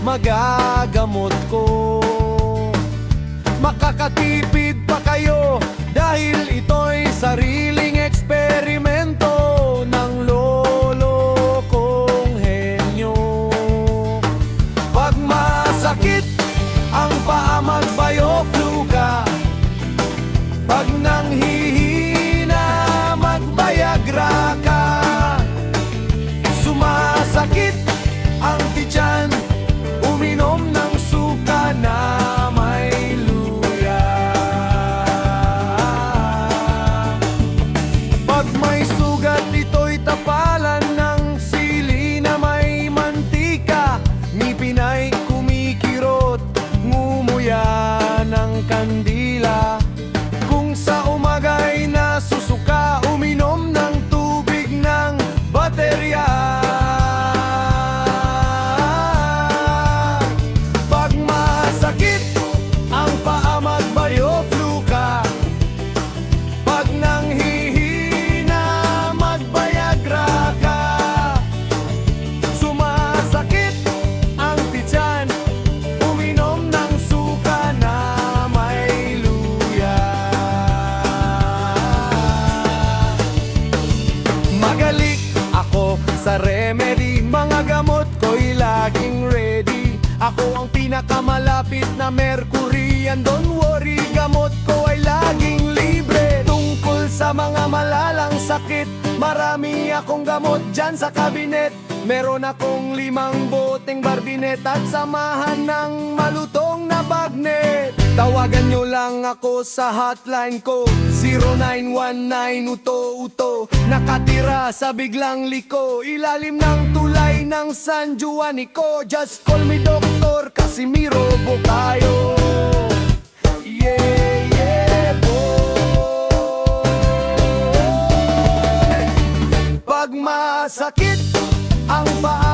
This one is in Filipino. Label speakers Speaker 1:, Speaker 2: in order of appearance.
Speaker 1: magagamot ko. Makakatipid pa kayo dahil ito'y sariling eksperimento ng lolo kong henyo. Pag masakit ang paa, mag-bioflu ka. Pag nanghihina, mag-Viagra ka. Sumasakit ang tiyan, uminom ng suka na may luya. Pag may sugat, ito'y tapalan ng sili na may mantika. Ngipin ay kumikirot, ngumuya ng kandila. Kung sa umaga'y nasusuka, uminom ng tubig ng baterya. Pag masakit ang paa, mag-bioflu ka. Pag nanghihina, mag-Viagra ka. Sumasakit ang tiyan, uminom ng suka na may luya. Magaling ako sa remedy, mga gamot ko'y laging ready. Ako ang pinakamalapit na Mercury, and don't worry, gamot ko ay laging libre. Tungkol sa mga malalang sakit, marami akong gamot dyan sa kabinet. Meron akong 5 boteng Bardinet at samahan ng malutong na bagnet. Tawagan nyo lang ako sa hotline ko, 0919-UTO-UTO. Nakatira sa biglang liko, ilalim ng tulay ng San Juanico. Just call me Dr. Casimiro Bocayo. Yeah, yeah, boy. Pag masakit ang paa,